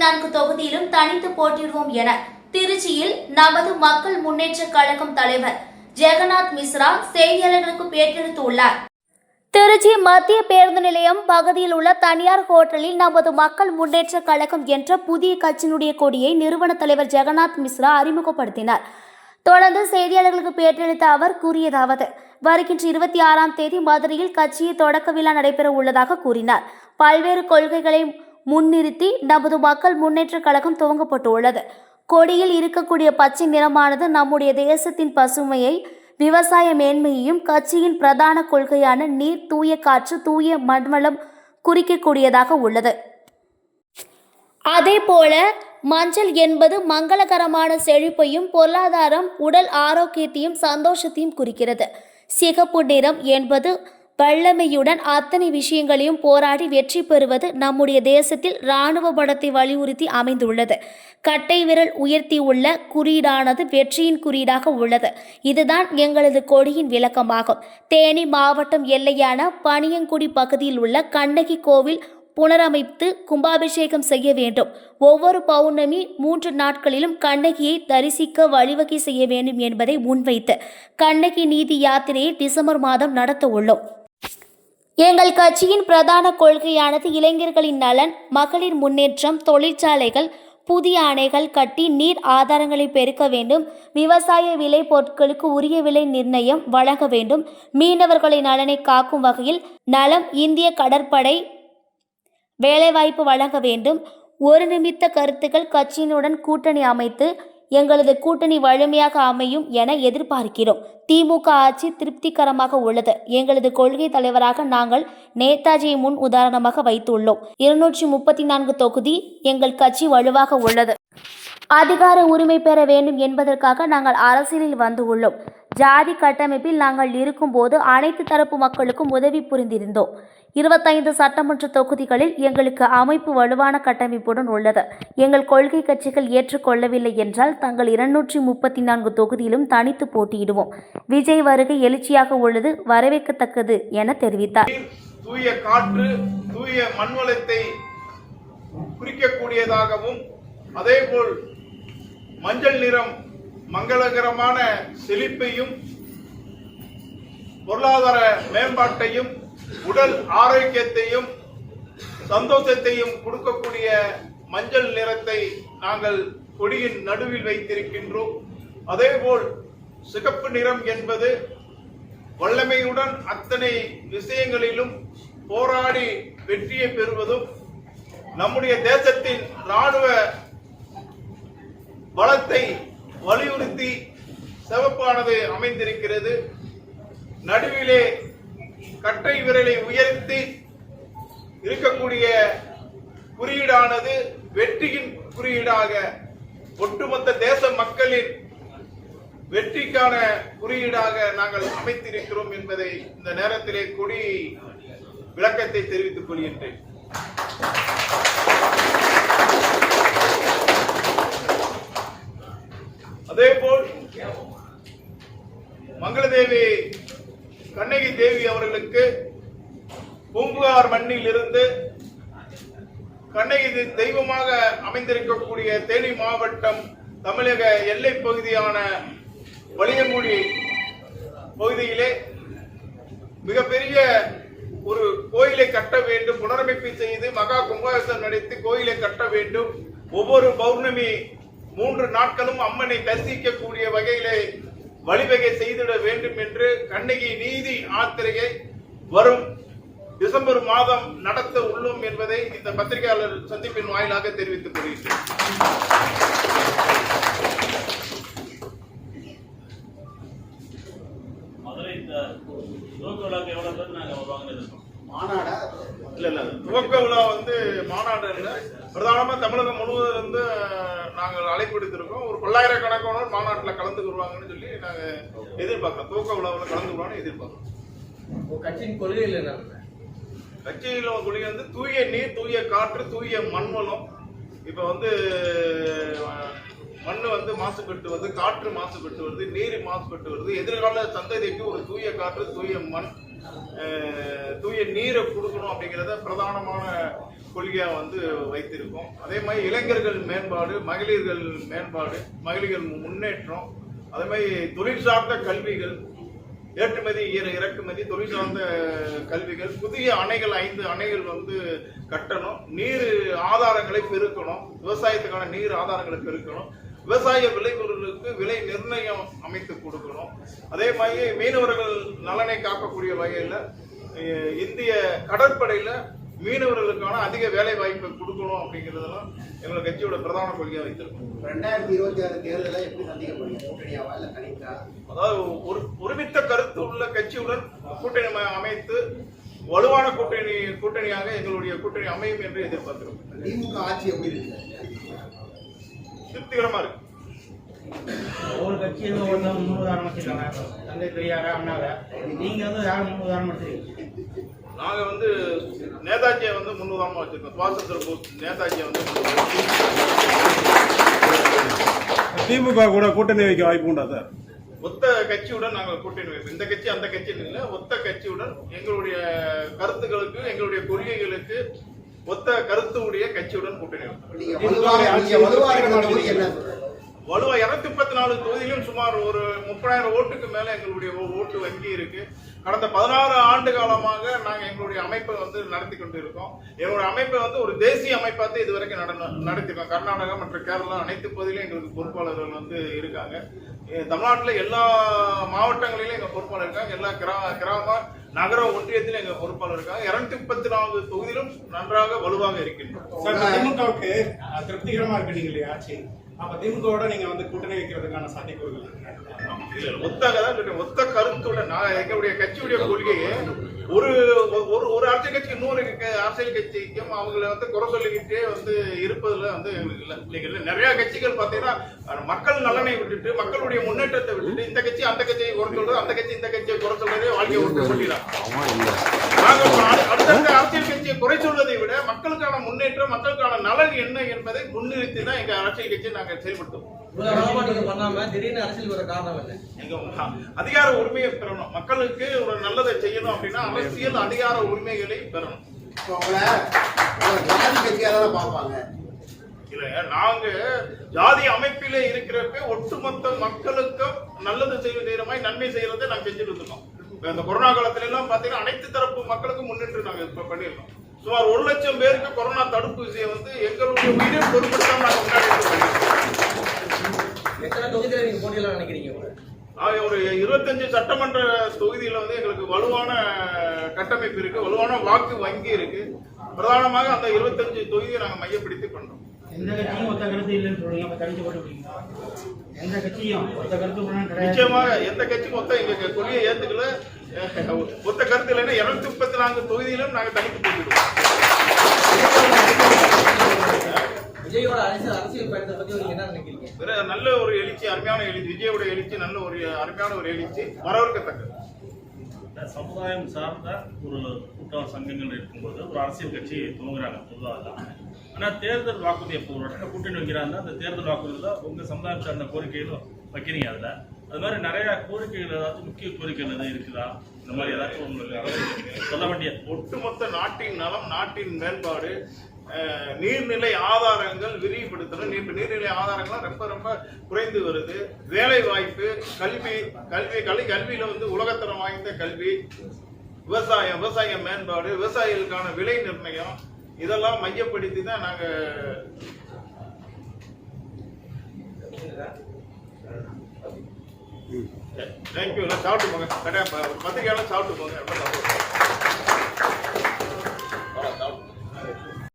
34 தொகுதியிலும் தனித்து போட்டியிடுவோம் என திருச்சியில் நமது மக்கள் முன்னேற்ற கழகம் தலைவர் ஜெகநாத் மிஸ்ரா செய்தியாளர்களுக்கு பேட்டியளித்துள்ளார். திருச்சி மத்திய பேருந்து நிலையம் பகுதியில் உள்ள தனியார் ஹோட்டலில் நமது மக்கள் முன்னேற்ற கழகம் என்ற புதிய கட்சியினுடைய கொடியை நிறுவன தலைவர் ஜெகநாத் மிஸ்ரா அறிமுகப்படுத்தினார். தொடர்ந்து செய்தியாளர்களுக்கு பேட்டியளித்த அவர் கூறியதாவது, வருகின்ற 26ஆம் தேதி மதுரையில் கட்சியை தொடக்க விழா நடைபெற உள்ளதாக கூறினார். பல்வேறு கொள்கைகளை முன்னிறுத்தி நமது மக்கள் முன்னேற்ற கழகம் துவங்கப்பட்டுள்ளது. கொடியில் இருக்கக்கூடிய பச்சை நிறமானது நம்முடைய தேசத்தின் பசுமையை, விவசாய மேன்மையையும் கட்சியின் பிரதான கொள்கையான நீர், தூய காற்று, தூய மண்வளம் குறிக்கக்கூடியதாக உள்ளது. அதேபோல மஞ்சள் என்பது மங்களகரமான செழிப்பையும், பொருளாதாரம், உடல் ஆரோக்கியத்தையும், சந்தோஷத்தையும் குறிக்கிறது. சிகப்பு நிறம் என்பது வல்லமையுடன் அத்தனை விஷயங்களையும் போராடி வெற்றி பெறுவது நம்முடைய தேசத்தில் இராணுவ படத்தை வலியுறுத்தி அமைந்துள்ளது. கட்டை விரல் உயர்த்தி உள்ள குறியீடானது வெற்றியின் குறியீடாக உள்ளது. இதுதான் எங்களது கொடியின் விளக்கமாகும். தேனி மாவட்டம் எல்லையான பனியங்குடி பகுதியில் உள்ள கண்ணகி கோவில் புனரமைத்து கும்பாபிஷேகம் செய்ய வேண்டும். ஒவ்வொரு பௌர்ணமி 3 நாட்களிலும் கண்ணகியை தரிசிக்க வழிவகை செய்ய வேண்டும் என்பதை முன்வைத்து கண்ணகி நீதி யாத்திரையை டிசம்பர் மாதம் நடத்த உள்ளோம். எங்கள் கட்சியின் பிரதான கொள்கையானது இளைஞர்களின் நலன், மகளிர் முன்னேற்றம், தொழிற்சாலைகள், புதிய அணைகள் கட்டி நீர் ஆதாரங்களை பெருக்க வேண்டும், விவசாய விளை பொருட்களுக்கு உரிய விலை நிர்ணயம் வழங்க வேண்டும், மீனவர்களின் நலனை காக்கும் வகையில் நலம், இந்திய கடற்படை வேலைவாய்ப்பு வழங்க வேண்டும். ஒரு நிமித்த கருத்துக்கள் கட்சியினுடன் கூட்டணி அமைத்து எங்களது கூட்டணி வலிமையாக அமையும் என எதிர்பார்க்கிறோம். திமுக ஆட்சி திருப்திகரமாக உள்ளது. எங்களது கொள்கை தலைவராக நாங்கள் நேதாஜியை முன் உதாரணமாக வைத்துள்ளோம். 234 தொகுதி எங்கள் கட்சி வலுவாக உள்ளது. அதிகார உரிமை பெற வேண்டும் என்பதற்காக நாங்கள் அரசியலில் வந்து உள்ளோம். ஜாதி கட்டமைப்பில் நாங்கள் இருக்கும்போது அனைத்து தரப்பு மக்களுக்கும் உதவி புரிந்திருந்தோம். 25 சட்டமன்ற தொகுதிகளில் எங்களுக்கு அமைப்பு வலுவான கட்டமைப்புடன் உள்ளது. எங்கள் கொள்கை கட்சிகள் ஏற்றுக்கொள்ளவில்லை என்றால் தங்கள் 234 தொகுதியிலும் தனித்து போட்டியிடுவோம். விஜய் வருகை எழுச்சியாக உள்ளது, வரவேற்கத்தக்கது என தெரிவித்தார். தூய காற்று, தூய மண்வளத்தை குறிக்கக்கூடியதாகவும், அதேபோல் மஞ்சள் நிறம் மங்களகரமான செழிப்பையும், பொருளாதார மேம்பாட்டையும், உடல் ஆரோக்கியத்தையும், சந்தோஷத்தையும் கொடுக்கக்கூடிய மஞ்சள் நிறத்தை நாங்கள் கொடியின் நடுவில் வைத்திருக்கின்றோம். அதேபோல் சிகப்பு நிறம் என்பது வல்லமையுடன் அத்தனை விஷயங்களிலும் போராடி வெற்றியை பெறுவதும், நம்முடைய தேசத்தின் இராணுவ பலத்தை வலியுறுத்தி சிவப்பானது அமைந்திருக்கிறது. நடுவிலே கட்டை விரலை உயர்த்தி இருக்கக்கூடிய குறியீடானது வெற்றியின் குறியீடாக, ஒட்டுமொத்த தேச மக்களின் வெற்றிக்கான குறியீடாக நாங்கள் அமைத்திருக்கிறோம் என்பதை இந்த நேரத்திலே கொடி விளக்கத்தை தெரிவித்துக் கொள்கின்றேன். அதேபோல் மங்களதேவி கண்ணகி தேவி அவர்களுக்கு பூம்புகார் மண்ணில் இருந்து கண்ணகி தெய்வமாக அமைந்திருக்கக்கூடிய தேனி மாவட்டம் தமிழக எல்லை பகுதியான வலியங்குடி பகுதியிலே மிகப்பெரிய ஒரு கோயிலை கட்ட வேண்டும், புனரமைப்பு செய்து மகா கும்பாபிஷேகம் நடத்தி கோயிலை கட்ட வேண்டும். ஒவ்வொரு பௌர்ணமி 3 நாட்களும் அம்மனை தரிசிக்கக்கூடிய வகையிலே வழிவகை செய்திட வேண்டும் என்று கண்ணகி நீதி யாத்திரையை வரும் டிசம்பர் மாதம் நடத்த உள்ளோம் என்பதை இந்த பத்திரிகையாளர் சந்திப்பின் வாயிலாக தெரிவித்துக் கொள்கிறேன். துவக்க விழா மாநாடு பிரதானமா தமிழகம் முழுவதும் இருந்து நாங்கள் அழைப்பு எடுத்திருக்கோம். ஒரு 9,000 மாநாட்டில் கலந்துக்குருவாங்கன்னு சொல்லி நாங்க எதிர்பார்க்கிறோம். துவக்க விழாவில் கலந்துக்குவான்னு எதிர்பார்க்கிறோம். கட்சியின் கொள்கையில் என்ன? கட்சியில் கொள்கை தூய நீர், தூய காற்று, தூய மண்வளம். இப்ப மண் வந்து மாசுபட்டு வருது, காற்று மாசுபட்டு வருது, நீர் மாசுபட்டு வருது. எதிர்கால சந்ததிக்கு ஒரு தூய காற்று, தூய மண், தூய நீரை கொடுக்கணும் அப்படிங்கிறத பிரதானமான கொள்கையா வந்து வைத்திருக்கோம். அதே மாதிரி இளைஞர்கள் மேம்பாடு, மகளிர்கள் மேம்பாடு, மகளிர்கள் முன்னேற்றம், அதே மாதிரி தொழில் சார்ந்த கல்விகள், ஏற்றுமதி இறக்குமதி, தொழில் சார்ந்த கல்விகள், புதிய அணைகள் 5 அணைகள் வந்து கட்டணும், நீர் ஆதாரங்களை பெருக்கணும், விவசாயத்துக்கான நீர் ஆதாரங்களை பெருக்கணும், விவசாய விளைபொருளுக்கு விலை நிர்ணயம் அமைத்து கொடுக்கணும். அதே மாதிரி மீனவர்கள் நலனை காக்கக்கூடிய வகையில் இந்திய கடற்படையில மீனவர்களுக்கான அதிக வேலை வாய்ப்பை கொடுக்கணும் அப்படிங்கிறதெல்லாம் எங்களோட கட்சியோட பிரதான கொள்கையா வைத்திருக்கோம். 2026 தேர்தலை எப்படி சந்திக்கப்படுங்க? கூட்டணியாவா இல்ல தனித்தா? அதாவது ஒருமித்த கருத்து உள்ள கட்சியுடன் கூட்டணி அமைத்து வலுவான கூட்டணியாக எங்களுடைய கூட்டணி அமையும் என்று எதிர்பார்க்கிறோம். திமுக ஆட்சி எப்படி இருக்கு? திருப்திகரமா இருக்கு. ஒவ்வொரு கட்சியும் ஒருத்தர் முன்னுதாரணம் வச்சிருக்காங்க. தந்தை பெரியார, அண்ணாவை. நீங்க வந்து யாரும் முன்னுதாரணம் எடுத்துருக்கீங்க? நாங்க வந்து நேதாஜியை வந்து முன்னுதாரணமா வச்சிருக்கோம். சுபாஷ் சந்திர போஸ் நேதாஜியை வந்து திமுக கூட கூட்டணி வைக்க வாய்ப்பு உண்டா சார்? ஒத்த கட்சியுடன் நாங்கள் கூட்டணி வைப்போம். இந்த கட்சி அந்த கட்சி இல்லை, ஒத்த கட்சியுடன் எங்களுடைய கருத்துக்களுக்கு, எங்களுடைய கொள்கைகளுக்கு ஒத்த கருத்து உடைய கட்சியுடன் கூட்டணி வைப்போம். வலுவா 234 தொகுதியிலும் சுமார் ஒரு 30,000 ஓட்டுக்கு மேல எங்களுடைய ஓட்டு வங்கி இருக்கு. கடந்த 16 ஆண்டு காலமாக நாங்கள் எங்களுடைய அமைப்பை வந்து நடத்தி கொண்டு இருக்கோம். எங்களுடைய அமைப்பை வந்து ஒரு தேசிய அமைப்பாக இதுவரைக்கும் நடத்திருக்கோம். கர்நாடகா மற்றும் கேரளா அனைத்து பகுதியிலும் எங்களுக்கு பொறுப்பாளர்கள் வந்து இருக்காங்க. தமிழ்நாட்டில் எல்லா மாவட்டங்களிலும் எங்க பொறுப்பாளர் இருக்காங்க. எல்லா கிராம நகர ஒன்றியத்திலும் எங்க பொறுப்பாளர் இருக்காங்க. 234 தொகுதியிலும் நன்றாக வலுவாக இருக்கின்றோம். திமுகவுக்கு திருப்திகரமா இருக்கு நீங்களே ஆட்சி. அப்ப திமுகவோட நீங்க வந்து கூட்டணி வைக்கிறதுக்கான சாத்தியக்கூறுகள் ஒத்த கருத்துடன் எங்களுடைய கட்சியுடைய கொள்கையை ஒரு அரசியல் கட்சி இன்னொரு அரசியல் கட்சிக்கும் அவங்களை வந்து குறை சொல்லிக்கிட்டே வந்து இருப்பதுல வந்து எங்களுக்கு இல்லை. நிறைய கட்சிகள் பார்த்தீங்கன்னா மக்கள் நலனை விட்டுட்டு, மக்களுடைய முன்னேற்றத்தை விட்டுட்டு இந்த கட்சி அந்த கட்சியை குறை சொல்றது, அந்த கட்சி இந்த கட்சியை குறை சொல்றதே வாழ்க்கையை விட்டு சொல்லிடலாம். அடுத்தடுத்த அரசியல் கட்சியை குறை சொல்வதை விட மக்களுக்கான முன்னேற்றம், மக்களுக்கான நலன் என்ன என்பதை முன்னிறுத்தி தான் எங்க அரசியல் கட்சியை நாங்கள் செயல்படுத்துவோம். அதிகார உரிமையை பெறணும், மக்களுக்கு ஒரு நல்லதை செய்யணும் அப்படின்னா அரசியல் அதிகார உரிமைகளை பெறணும். இல்ல, நாங்க ஜாதி அமைப்பில இருக்கிறப்ப ஒட்டுமொத்த மக்களுக்கும் நல்லது செய்யற மாதிரி நன்மை செய்யறதை நாங்க செஞ்சுட்டு இருக்கோம். இந்த கொரோனா காலத்துல எல்லாம் பாத்தீங்கன்னா அனைத்து தரப்பு மக்களுக்கும் முன்னின்று நாங்க இப்ப பண்ணிருக்கோம். சுமார் 1 லட்சம் பேருக்கு கொரோனா தடுப்பூசியை வந்து எங்களுடைய உயிரை பொருட்படுத்தாம நாங்க முன்னாடி ஒரு 25 சட்டமன்ற தொகுதியில வந்து எங்களுக்கு வலுவான கட்டமைப்பு இருக்கு, வலுவான வாக்கு வங்கி இருக்கு. பிரதானமாக அந்த 25 தொகுதியை நாங்க மையப்படுத்தி பண்றோம். எந்த கட்சியும் ஒத்த கருத்து இல்லைன்னு சொல்றீங்க, தனிச்சு போட்டுருக்கீங்க. எந்த கட்சியும் ஒத்த கருத்து நிச்சயமாக எந்த கட்சியும் எங்க கொள்கையை ஏத்துக்கல, ஒத்த கருத்து இல்லைன்னா 234 தொகுதியிலும் நாங்க தனித்து போட்டுடுவோம். விஜயோட அரசியல் பயணத்தை பத்தி நீங்க என்ன நினைக்கிறீங்க? நல்ல ஒரு எழுச்சி, அருமையான எழுச்சி. விஜயோட எழுச்சி நல்ல ஒரு அருமையான ஒரு எழுச்சி, வரவேற்கத்தக்கது. சமுதாயம் சார்ந்த ஒரு கூட்டம் சங்கங்கள் இருக்கும்போது ஒரு அரசியல் கட்சி துவங்குறாங்க பொதுவாக. ஆனால் தேர்தல் வாக்குறுதி எப்போ ஒரு இடத்துல கூட்டணி வைக்கிறாங்க, அந்த தேர்தல் வாக்குறுதியில் உங்கள் சமுதாயம் சார்ந்த கோரிக்கைகளும் வைக்கிறீங்க. அதில் அது மாதிரி நிறைய கோரிக்கைகள், ஏதாச்சும் முக்கிய கோரிக்கைகள் எதுவும் இருக்குதா? இந்த மாதிரி ஏதாச்சும் உங்களுக்கு சொல்ல வேண்டிய ஒட்டுமொத்த நாட்டின் நலம், நாட்டின் மேம்பாடு, நீர்நிலை ஆதாரங்கள் விரிவுபடுத்தணும். நீர்நிலை ஆதாரங்கள் ரொம்ப ரொம்ப குறைந்து வருது. வேலை வாய்ப்பு, கல்வியில வந்து உலகத்தரம் வாய்ந்த கல்வி, விவசாய மேம்பாடு, விவசாயிகளுக்கான விலை நிர்ணயம், இதெல்லாம் மையப்படுத்தி தான் நாங்க தேங்க்யூ. சாப்பிட்டு போங்க, பத்திரிகையாளர் சாப்பிட்டு போங்க.